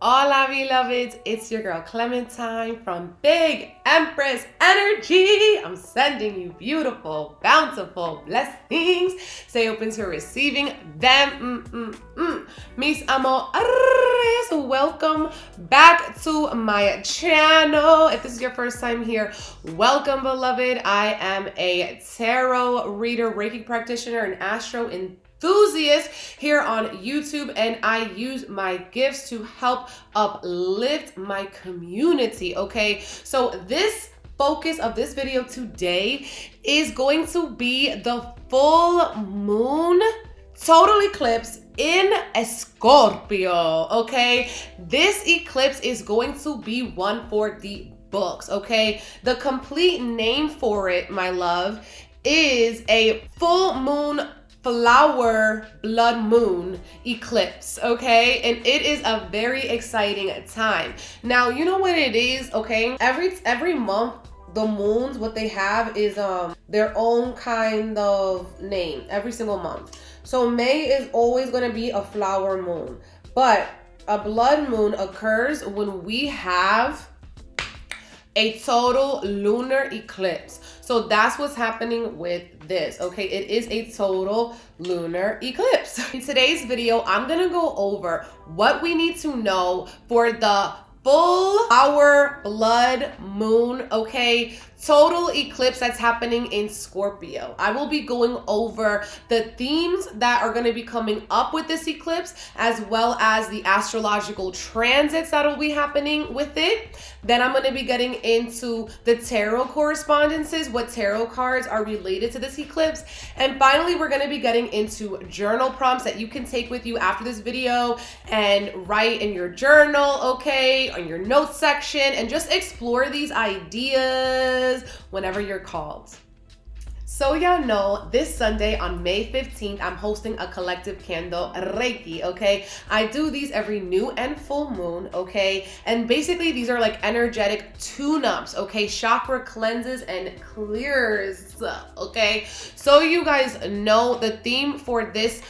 Hola, beloveds. It's your girl Clementine from Big Empress Energy. I'm sending you beautiful, bountiful blessings. Stay open to receiving them. Mis amores, welcome back to my channel. If this is your first time here, welcome, beloved. I am a tarot reader, Reiki practitioner, and astro enthusiast here on YouTube, and I use my gifts to help uplift my community, okay? So this focus of this video today is going to be the full moon total eclipse in a Scorpio, okay? This eclipse is going to be one for the books, okay? The complete name for it, my love, is a full moon flower blood moon eclipse, okay? And it is a very exciting time. Now, you know what it is, okay? Every month, the moons, what they have is their own kind of name every single month. So May is always going to be a flower moon, but a blood moon occurs when we have a total lunar eclipse. So that's what's happening with this, okay? It is a total lunar eclipse. In today's video, I'm gonna go over what we need to know for the full flower blood moon, okay? Total eclipse that's happening in Scorpio. I will be going over the themes that are going to be coming up with this eclipse, as well as the astrological transits that will be happening with it. Then I'm going to be getting into the tarot correspondences, what tarot cards are related to this eclipse. And finally, we're going to be getting into journal prompts that you can take with you after this video and write in your journal, okay, on your notes section, and just explore these ideas whenever you're called. So y'all know, this Sunday on May 15th, I'm hosting a collective candle Reiki, okay? I do these every new and full moon, okay? And basically these are like energetic tune-ups, okay? Chakra cleanses and clears, okay? So you guys know the theme for this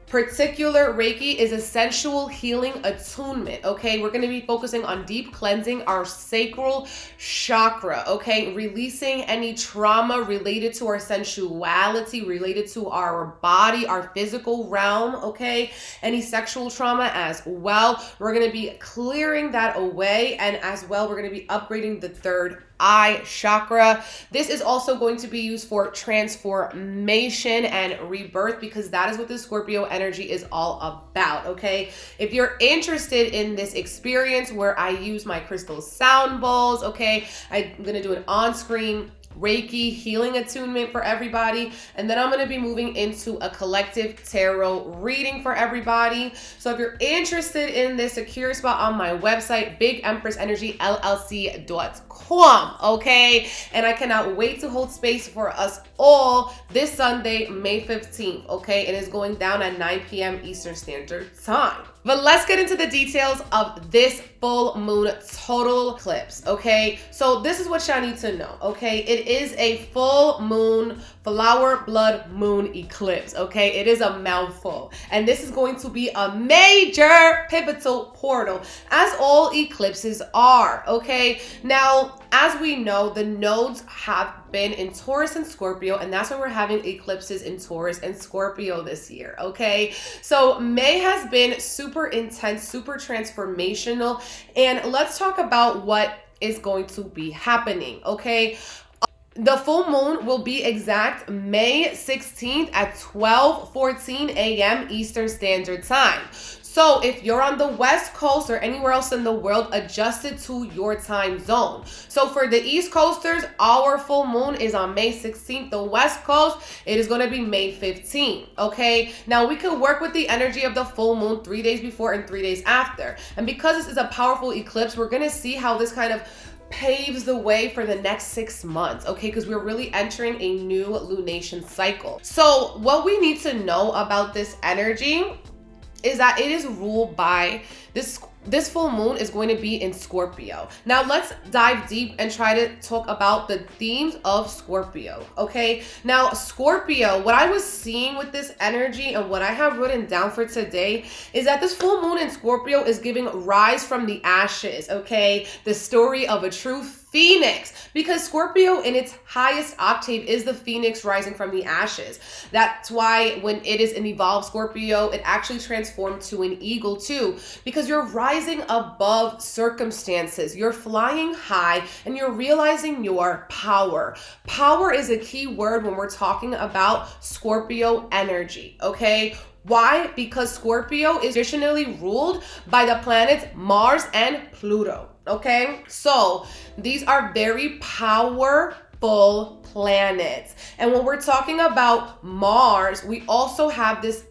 particular Reiki is a sensual healing attunement, okay? We're going to be focusing on deep cleansing our sacral chakra, okay? Releasing any trauma related to our sensuality, related to our body, our physical realm, okay? Any sexual trauma as well. We're going to be clearing that away, and as well, we're going to be upgrading the third eye chakra. This is also going to be used for transformation and rebirth, because that is what the Scorpio energy is all about, okay? If you're interested in this experience where I use my crystal sound bowls, okay, I'm gonna do an on-screen Reiki healing attunement for everybody, and then I'm going to be moving into a collective tarot reading for everybody. So if you're interested in this, secure spot on my website, bigempressEnergyllc.com, okay? And I cannot wait to hold space for us all this Sunday, May 15th, okay? It is going down at 9 p.m. Eastern Standard Time. But let's get into the details of this full moon total eclipse, okay? So this is what y'all need to know, okay? It is a full moon flower blood moon eclipse, okay? It is a mouthful. And this is going to be a major pivotal portal, as all eclipses are, okay? Now, as we know, the nodes have been in Taurus and Scorpio, and that's why we're having eclipses in Taurus and Scorpio this year, okay? So May has been super intense, super transformational, and let's talk about what is going to be happening, okay? The full moon will be exact May 16th at 12:14 a.m. Eastern Standard Time. So if you're on the West Coast or anywhere else in the world, adjust it to your time zone. So for the East Coasters, our full moon is on May 16th. The West Coast, it is going to be May 15th, okay? Now we could work with the energy of the full moon 3 days before and 3 days after. And because this is a powerful eclipse, we're going to see how this kind of paves the way for the next 6 months, okay? Because we're really entering a new lunation cycle. So what we need to know about this energy is that it is ruled by this this full moon is going to be in Scorpio. Now let's dive deep and try to talk about the themes of Scorpio, okay? Now Scorpio, what I was seeing with this energy and what I have written down for today is that this full moon in Scorpio is giving rise from the ashes, okay? The story of a true phoenix, because Scorpio in its highest octave is the phoenix rising from the ashes. That's why when it is an evolved Scorpio, it actually transformed to an eagle too, because you're rising above circumstances, you're flying high, and you're realizing your power. Power is a key word when we're talking about Scorpio energy, okay? Why? Because Scorpio is traditionally ruled by the planets Mars and Pluto. Okay, so these are very powerful planets. And when we're talking about Mars, we also have this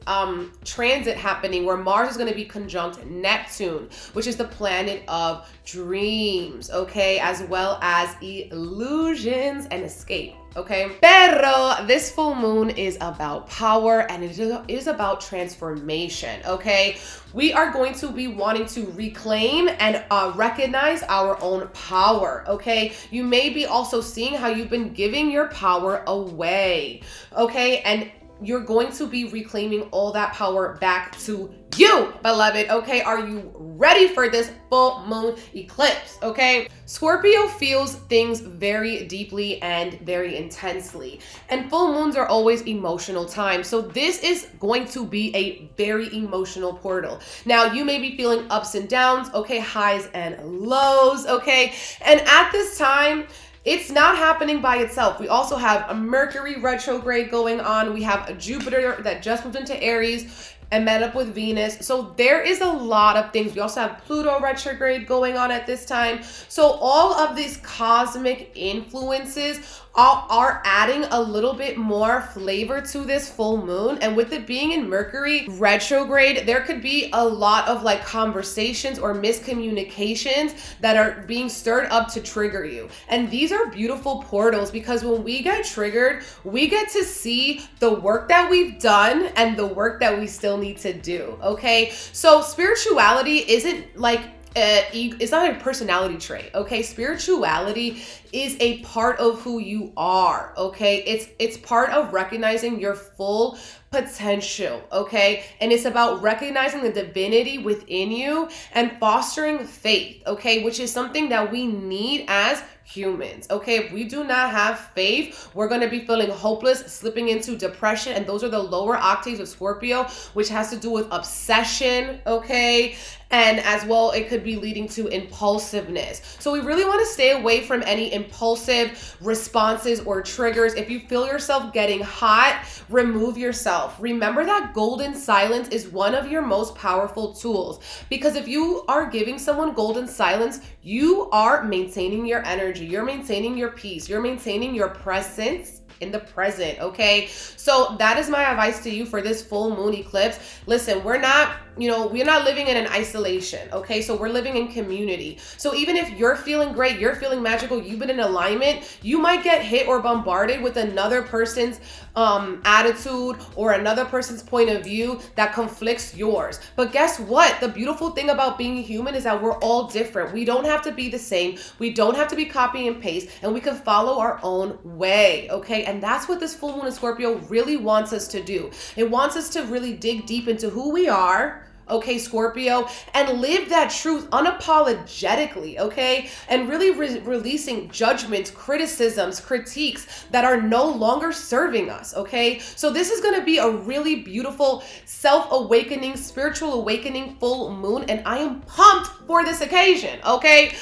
transit happening where Mars is going to be conjunct Neptune, which is the planet of dreams, okay, as well as illusions and escape. Okay, pero this full moon is about power and it is about transformation, okay? We are going to be wanting to reclaim and recognize our own power, okay? You may be also seeing how you've been giving your power away, okay? And you're going to be reclaiming all that power back to you, beloved, okay? Are you ready for this full moon eclipse, okay? Scorpio feels things very deeply and very intensely, and full moons are always emotional times. So this is going to be a very emotional portal. Now, you may be feeling ups and downs, okay, highs and lows, okay? And at this time, it's not happening by itself. We also have a Mercury retrograde going on. We have a Jupiter that just moved into Aries and met up with Venus. So there is a lot of things. We also have Pluto retrograde going on at this time. So all of these cosmic influences are adding a little bit more flavor to this full moon. And with it being in Mercury retrograde, there could be a lot of like conversations or miscommunications that are being stirred up to trigger you. And these are beautiful portals, because when we get triggered, we get to see the work that we've done and the work that we still need to do, okay? So spirituality isn't like it's not a personality trait, okay? Spirituality is a part of who you are, okay? It's part of recognizing your full potential, okay? And it's about recognizing the divinity within you and fostering faith, okay? Which is something that we need as humans, okay? If we do not have faith, we're going to be feeling hopeless, slipping into depression, and those are the lower octaves of Scorpio, which has to do with obsession, okay? And as well, it could be leading to impulsiveness. So we really want to stay away from any impulsive responses or triggers. If you feel yourself getting hot, remove yourself. Remember that golden silence is one of your most powerful tools, because if you are giving someone golden silence, you are maintaining your energy, you're maintaining your peace, you're maintaining your presence in the present, okay? So that is my advice to you for this full moon eclipse. Listen, we're not living in an isolation, okay? So we're living in community. So even if you're feeling great, you're feeling magical, you've been in alignment, you might get hit or bombarded with another person's attitude or another person's point of view that conflicts yours. But guess what? The beautiful thing about being human is that we're all different. We don't have to be the same. We don't have to be copy and paste, and we can follow our own way, okay? And that's what this full moon in Scorpio really wants us to do. It wants us to really dig deep into who we are, okay, Scorpio, and live that truth unapologetically, okay? And really releasing judgments, criticisms, critiques that are no longer serving us, okay? So this is going to be a really beautiful self-awakening, spiritual awakening full moon, and I am pumped for this occasion, okay?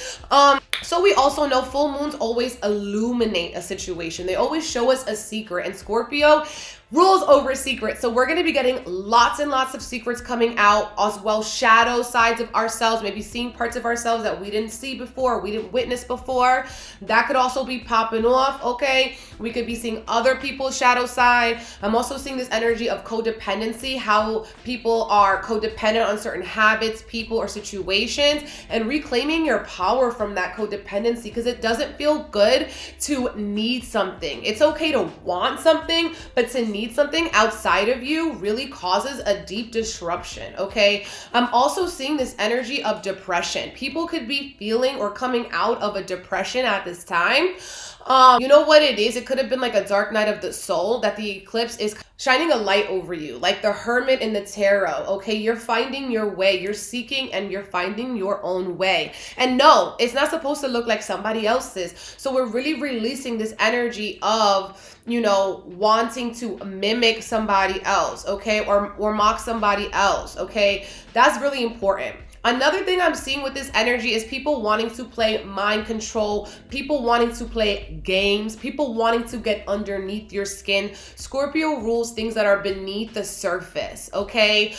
So we also know full moons always illuminate a situation. They always show us a secret, and Scorpio rules over secrets. So we're going to be getting lots and lots of secrets coming out, as well shadow sides of ourselves, maybe seeing parts of ourselves that we didn't see before, we didn't witness before. That could also be popping off, okay? We could be seeing other people's shadow side. I'm also seeing this energy of codependency, how people are codependent on certain habits, people, or situations, and reclaiming your power from that codependency, because it doesn't feel good to need something. It's okay to want something, but to need something outside of you really causes a deep disruption, okay? I'm also seeing this energy of depression. People could be feeling or coming out of a depression at this time. You know what it is? It could have been like a dark night of the soul, that the eclipse is shining a light over you, like the hermit in the tarot, okay? You're finding your way, you're seeking and you're finding your own way. And no, it's not supposed to look like somebody else's. So we're really releasing this energy of, you know, wanting to mimic somebody else, okay? Or mock somebody else, okay? That's really important. Another thing I'm seeing with this energy is people wanting to play mind control, people wanting to play games, people wanting to get underneath your skin. Scorpio rules things that are beneath the surface, okay?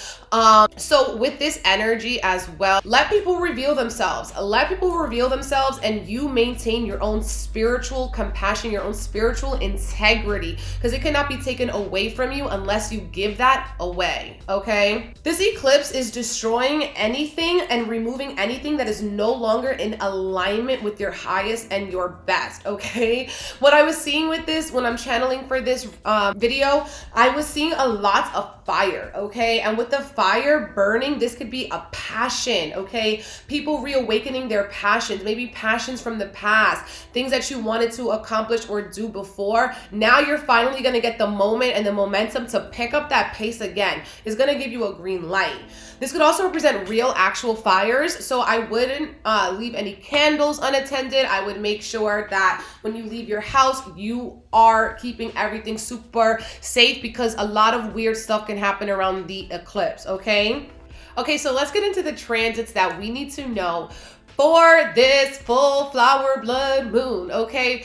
So with this energy as well, let people reveal themselves. Let people reveal themselves, and you maintain your own spiritual compassion, your own spiritual integrity, because it cannot be taken away from you unless you give that away, okay? This eclipse is destroying anything and removing anything that is no longer in alignment with your highest and your best, okay? What I was seeing with this, when I'm channeling for this video, I was seeing a lot of fire, okay? And with the fire burning, this could be a passion, okay? People reawakening their passions, maybe passions from the past, things that you wanted to accomplish or do before. Now you're finally gonna get the moment and the momentum to pick up that pace again. It's gonna give you a green light. This could also represent real, actual fires, so I wouldn't leave any candles unattended. I would make sure that when you leave your house, you are keeping everything super safe, because a lot of weird stuff can happen around the eclipse, okay? Okay, so let's get into the transits that we need to know for this full flower blood moon, okay?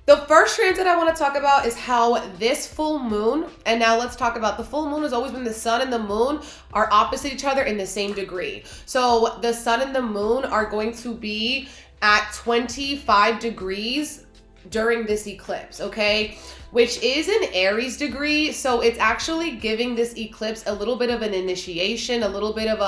The first transit I want to talk about is how this full moon, and now let's talk about the full moon has always been the sun and the moon are opposite each other in the same degree. So the sun and the moon are going to be at 25 degrees during this eclipse, okay? Which is an Aries degree. So it's actually giving this eclipse a little bit of an initiation, a little bit of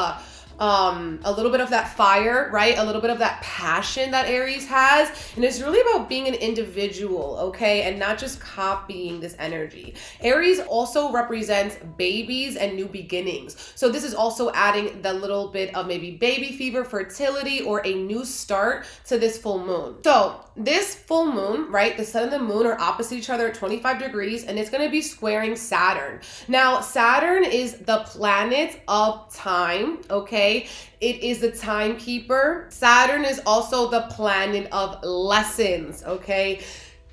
that fire, right? A little bit of that passion that Aries has. And it's really about being an individual, okay? And not just copying this energy. Aries also represents babies and new beginnings. So this is also adding the little bit of maybe baby fever, fertility, or a new start to this full moon. So this full moon, right? The sun and the moon are opposite each other at 25 degrees, and it's going to be squaring Saturn. Now, Saturn is the planet of time, okay? It is the timekeeper. Saturn is also the planet of lessons, okay?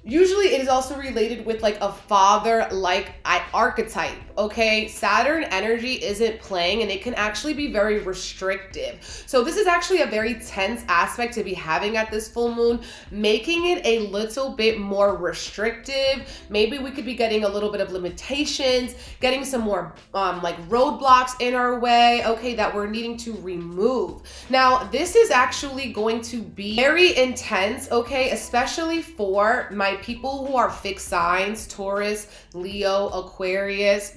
Usually it is also related with like a father-like archetype, okay? Saturn energy isn't playing, and it can actually be very restrictive. So this is actually a very tense aspect to be having at this full moon, making it a little bit more restrictive. Maybe we could be getting a little bit of limitations, getting some more like roadblocks in our way, okay, that we're needing to remove. Now, this is actually going to be very intense, okay, especially for my people who are fixed signs: Taurus, Leo, Aquarius,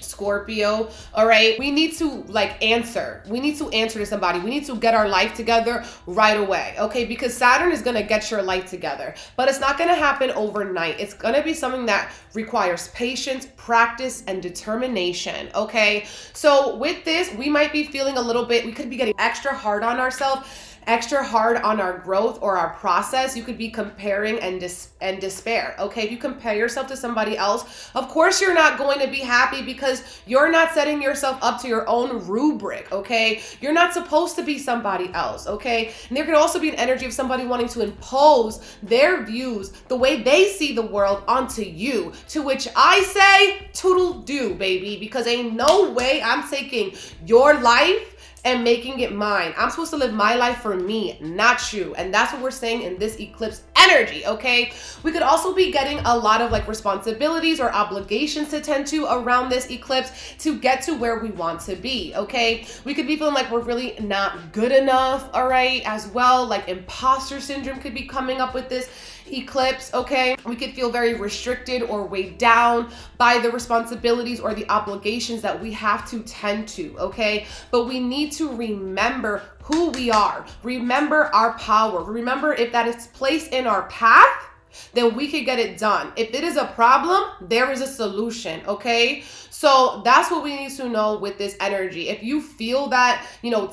Scorpio. All right, we need to answer. We need to answer to somebody. We need to get our life together right away, okay? Because Saturn is going to get your life together, but it's not going to happen overnight. It's going to be something that requires patience, practice, and determination, okay? So with this, we might be feeling a little bit, we could be getting extra hard on ourselves, extra hard on our growth or our process. You could be comparing and despair, okay? If you compare yourself to somebody else, of course you're not going to be happy, because you're not setting yourself up to your own rubric, okay? You're not supposed to be somebody else, okay? And there could also be an energy of somebody wanting to impose their views, the way they see the world, onto you, to which I say toodle-doo, baby, because ain't no way I'm taking your life and making it mine. I'm supposed to live my life for me, not you. And that's what we're saying in this eclipse energy, okay? We could also be getting a lot of responsibilities or obligations to tend to around this eclipse to get to where we want to be, okay? We could be feeling like we're really not good enough, all right, as well. Like imposter syndrome could be coming up with this. eclipse, okay? We could feel very restricted or weighed down by the responsibilities or the obligations that we have to tend to, okay? But we need to remember who we are. Remember our power. Remember if that is placed in our path, then we could get it done. If it is a problem, there is a solution, okay? So that's what we need to know with this energy. If you feel that,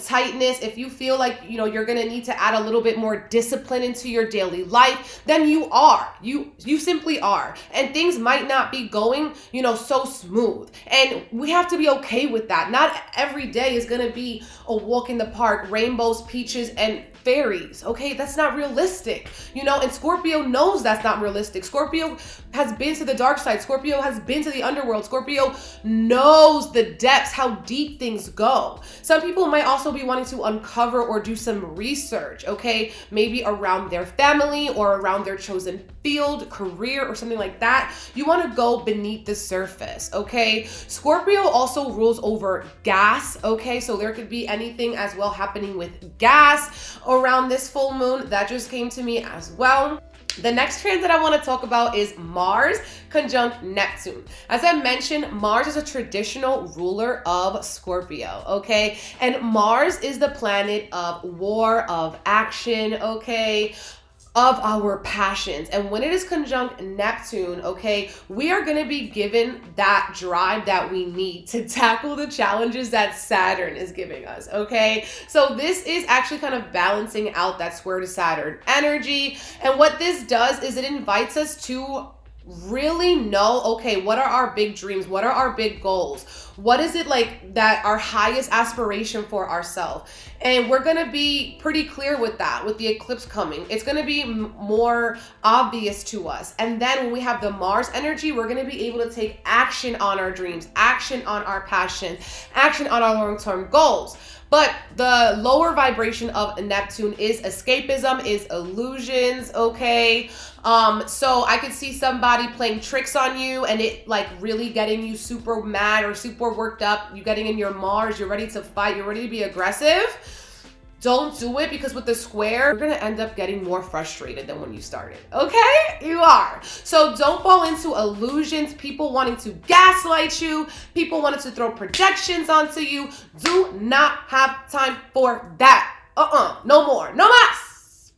tightness, if you feel like, you're going to need to add a little bit more discipline into your daily life, then you are. You simply are. And things might not be going, so smooth. And we have to be okay with that. Not every day is going to be a walk in the park, rainbows, peaches, and fairies, okay? That's not realistic, and Scorpio knows that's not realistic. Scorpio has been to the dark side. Scorpio has been to the underworld. Scorpio knows the depths, how deep things go. Some people might also be wanting to uncover or do some research, okay? Maybe around their family or around their chosen field, career, or something like that. You want to go beneath the surface, okay? Scorpio also rules over gas, okay? So there could be anything as well happening with gas around this full moon. That just came to me as well. The next transit I want to talk about is Mars conjunct Neptune. As I mentioned, Mars is a traditional ruler of Scorpio, okay? And Mars is the planet of war, of action, okay? Of our passions. And when it is conjunct Neptune, okay, we are going to be given that drive that we need to tackle the challenges that Saturn is giving us, okay? So this is actually kind of balancing out that square to Saturn energy. And what this does is it invites us to really know, okay, what are our big dreams? What are our big goals? What is it like that our highest aspiration for ourselves? And we're going to be pretty clear with that, with the eclipse coming. It's going to be more obvious to us. And then when we have the Mars energy, we're going to be able to take action on our dreams, action on our passion, action on our long-term goals. But the lower vibration of Neptune is escapism, is illusions, okay? So I could see somebody playing tricks on you and it like really getting you super mad or super worked up. You getting in your Mars, you're ready to fight, you're ready to be aggressive. Don't do it, because with the square, you're gonna end up getting more frustrated than when you started, okay? You are. So don't fall into illusions, people wanting to gaslight you, people wanting to throw projections onto you. Do not have time for that. No more, no más.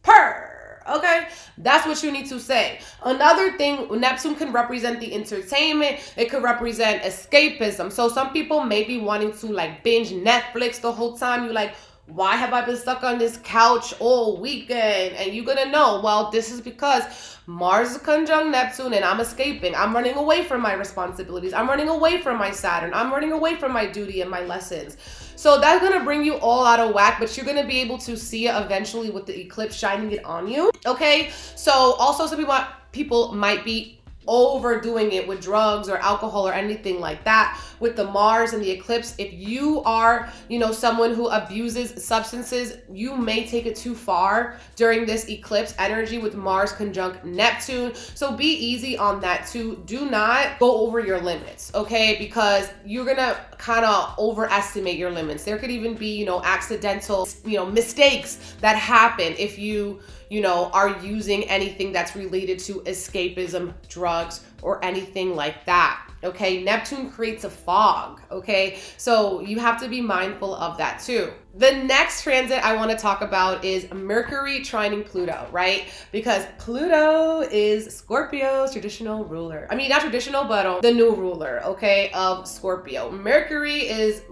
Okay, that's what you need to say. Another thing, Neptune can represent the entertainment. It could represent escapism. So some people may be wanting to like binge Netflix the whole time. You like, why have I been stuck on this couch all weekend? And you're gonna know, well, this is because Mars is conjunct Neptune and I'm escaping. I'm running away from my responsibilities. I'm running away from my Saturn. I'm running away from my duty and my lessons. So that's gonna bring you all out of whack, but you're gonna be able to see it eventually with the eclipse shining it on you, okay? So also some people might be overdoing it with drugs or alcohol or anything like that. With the Mars and the eclipse, if you are, someone who abuses substances, you may take it too far during this eclipse energy with Mars conjunct Neptune. So be easy on that too. Do not go over your limits, okay? Because you're gonna kind of overestimate your limits. There could even be, accidental, mistakes that happen if you are using anything that's related to escapism, drugs, or anything like that, okay? Neptune creates a fog, okay? So you have to be mindful of that too. The next transit I want to talk about is Mercury trining Pluto, right? Because Pluto is Scorpio's traditional ruler. I mean, not traditional, but the new ruler, okay, of Scorpio. Mercury is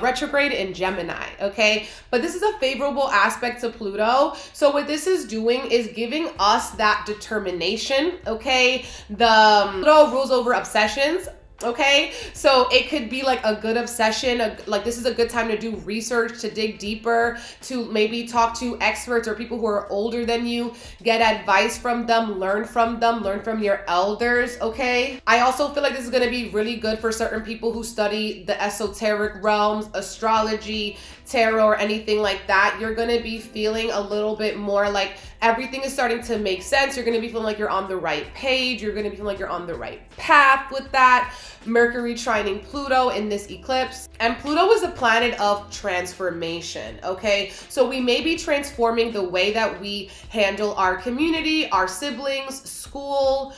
retrograde in Gemini, okay? But this is a favorable aspect to Pluto. So what this is doing is giving us that determination, okay? The Pluto rules over obsessions. Okay, so it could be like a good obsession, like this is a good time to do research, to dig deeper, to maybe talk to experts or people who are older than you, get advice from them, learn from your elders, okay? I also feel like this is going to be really good for certain people who study the esoteric realms, astrology, tarot, or anything like that. You're going to be feeling a little bit more like everything is starting to make sense. You're going to be feeling like you're on the right page. You're going to be feeling like you're on the right path with that. Mercury trining Pluto in this eclipse. And Pluto is a planet of transformation, okay? So we may be transforming the way that we handle our community, our siblings, school.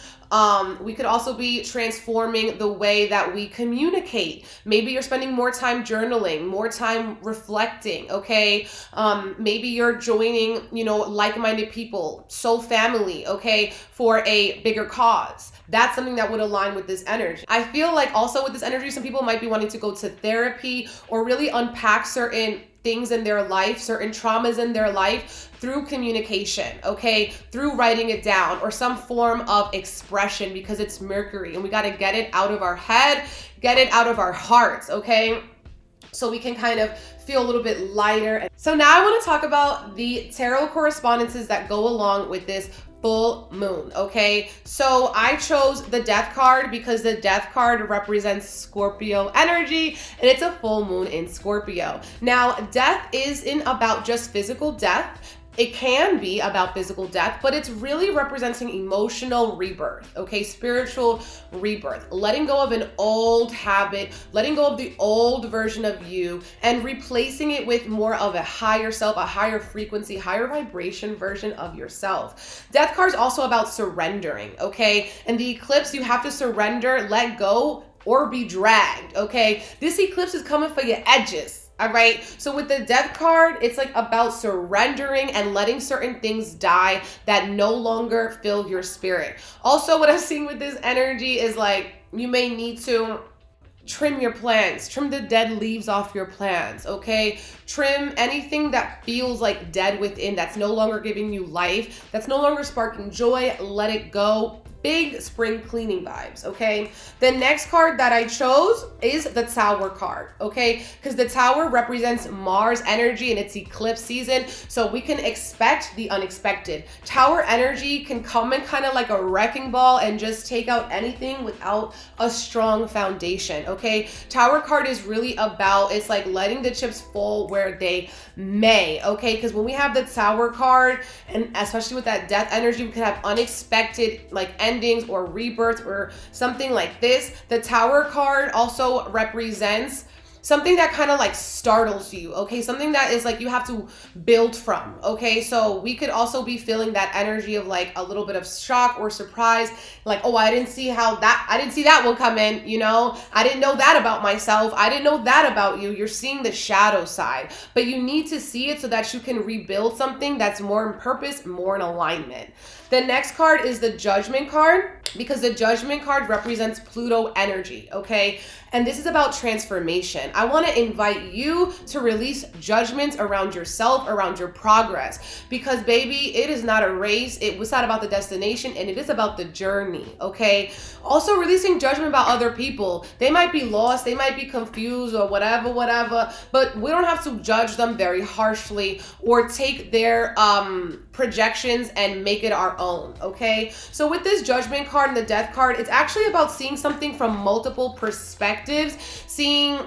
We could also be transforming the way that we communicate. Maybe you're spending more time journaling, more time reflecting, okay? Maybe you're joining, like-minded people, soul family, okay, for a bigger cause. That's something that would align with this energy. I feel like also with this energy, some people might be wanting to go to therapy or really unpack certain things in their life, certain traumas in their life through communication, okay? Through writing it down or some form of expression, because it's Mercury and we got to get it out of our head, get it out of our hearts, okay? So we can kind of feel a little bit lighter. So now I want to talk about the tarot correspondences that go along with this full moon, okay? So I chose the Death card because the Death card represents Scorpio energy and it's a full moon in Scorpio. Now, death isn't about just physical death. It can be about physical death, but it's really representing emotional rebirth, okay? Spiritual rebirth, letting go of an old habit, letting go of the old version of you and replacing it with more of a higher self, a higher frequency, higher vibration version of yourself. Death card is also about surrendering, okay? And the eclipse, you have to surrender, let go, or be dragged, okay? This eclipse is coming for your edges. All right. So with the Death card, it's like about surrendering and letting certain things die that no longer fill your spirit. Also, what I'm seeing with this energy is like you may need to trim your plants, trim the dead leaves off your plants, okay? Trim anything that feels like dead within, that's no longer giving you life, that's no longer sparking joy, let it go. Big spring cleaning vibes, okay? The next card that I chose is the Tower card, okay? Because the Tower represents Mars energy and it's eclipse season, so we can expect the unexpected. Tower energy can come in kind of like a wrecking ball and just take out anything without a strong foundation, okay? Tower card is really about, it's like letting the chips fall where they may, okay? Because when we have the Tower card, and especially with that death energy, we could have unexpected like endings or rebirth or something like this. The Tower card also represents something that kind of like startles you, okay? Something that is like you have to build from, okay? So we could also be feeling that energy of like a little bit of shock or surprise, like, oh, I didn't see that one come in, I didn't know that about myself. I didn't know that about you. You're seeing the shadow side, but you need to see it so that you can rebuild something that's more in purpose, more in alignment. The next card is the Judgment card, because the Judgment card represents Pluto energy, okay? And this is about transformation. I want to invite you to release judgments around yourself, around your progress, because baby, it is not a race. It was not about the destination, and it is about the journey, okay? Also releasing judgment about other people. They might be lost, they might be confused or whatever, but we don't have to judge them very harshly or take their projections and make it our own, okay? So with this Judgment card and the Death card, it's actually about seeing something from multiple perspectives, seeing,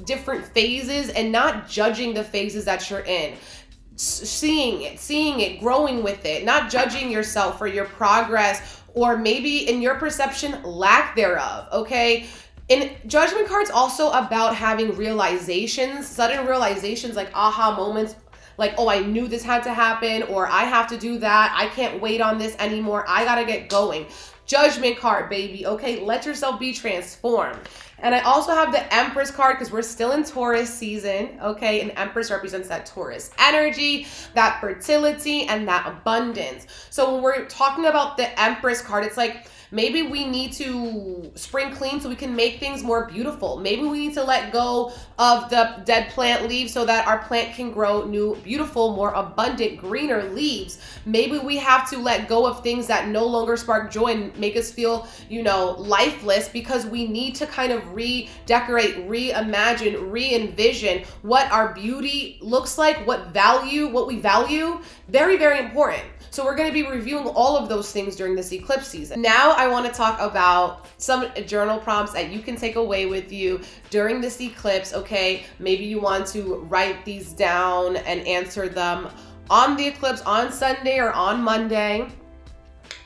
different phases and not judging the phases that you're in. Seeing it, growing with it, not judging yourself for your progress or maybe in your perception, lack thereof, okay? And Judgment card's also about having realizations, sudden realizations, like aha moments, like, oh, I knew this had to happen, or I have to do that. I can't wait on this anymore. I gotta get going. Judgment card, baby, okay? Let yourself be transformed. And I also have the Empress card because we're still in Taurus season, okay? And Empress represents that Taurus energy, that fertility, and that abundance. So when we're talking about the Empress card, it's like, maybe we need to spring clean so we can make things more beautiful. Maybe we need to let go of the dead plant leaves so that our plant can grow new, beautiful, more abundant, greener leaves. Maybe we have to let go of things that no longer spark joy and make us feel, lifeless, because we need to kind of redecorate, reimagine, re-envision what our beauty looks like, what we value. Very, very important. So we're going to be reviewing all of those things during this eclipse season. Now I want to talk about some journal prompts that you can take away with you during this eclipse, okay? Maybe you want to write these down and answer them on the eclipse on Sunday or on Monday.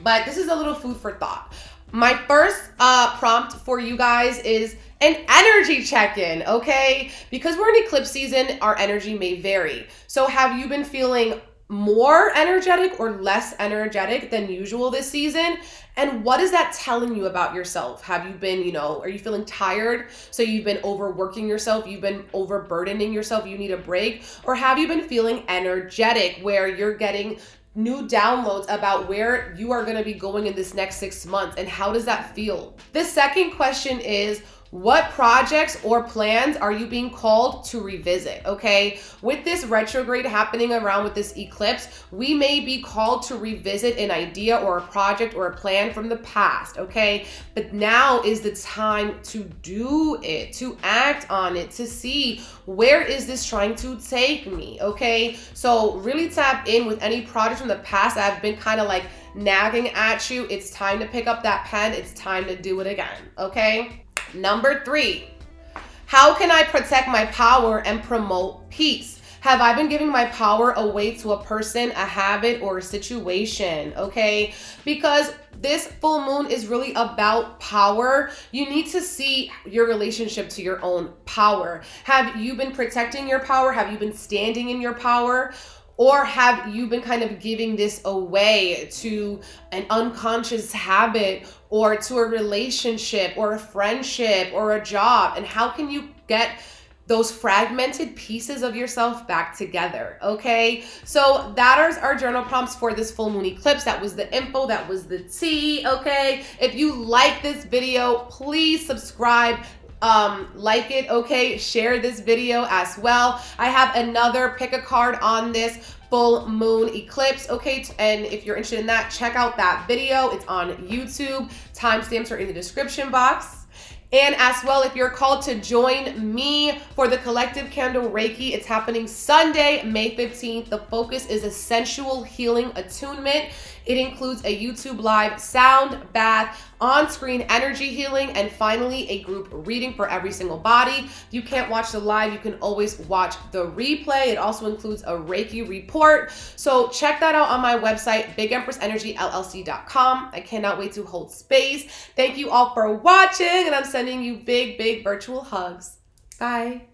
But this is a little food for thought. My first prompt for you guys is an energy check-in, okay? Because we're in eclipse season, our energy may vary. So have you been feeling more energetic or less energetic than usual this season? And what is that telling you about yourself? Have you been, are you feeling tired? So you've been overworking yourself, you've been overburdening yourself, you need a break? Or have you been feeling energetic where you're getting new downloads about where you are going to be going in this next 6 months, and how does that feel? The second question is, what projects or plans are you being called to revisit, okay? With this retrograde happening around with this eclipse, we may be called to revisit an idea or a project or a plan from the past, okay? But now is the time to do it, to act on it, to see where is this trying to take me, okay? So really tap in with any projects from the past that have been kind of like nagging at you. It's time to pick up that pen. It's time to do it again, okay? Number 3, how can I protect my power and promote peace? Have I been giving my power away to a person, a habit, or a situation, okay? Because this full moon is really about power. You need to see your relationship to your own power. Have you been protecting your power? Have you been standing in your power? Or have you been kind of giving this away to an unconscious habit or to a relationship or a friendship or a job? And how can you get those fragmented pieces of yourself back together, okay? So that is our journal prompts for this full moon eclipse. That was the info, that was the tea, okay? If you like this video, please subscribe. Like it, okay? Share this video as well. I have another pick a card on this full moon eclipse, okay? And if you're interested in that, check out that video. It's on YouTube. Timestamps are in the description box. And as well, if you're called to join me for the Collective Candle Reiki, it's happening Sunday, May 15th. The focus is a sensual healing attunement. It includes a YouTube live sound bath, on-screen energy healing, and finally a group reading for every single body. If you can't watch the live, you can always watch the replay. It also includes a Reiki report. So check that out on my website, bigempressEnergyLLC.com. I cannot wait to hold space. Thank you all for watching, and I'm sending you big, big virtual hugs. Bye.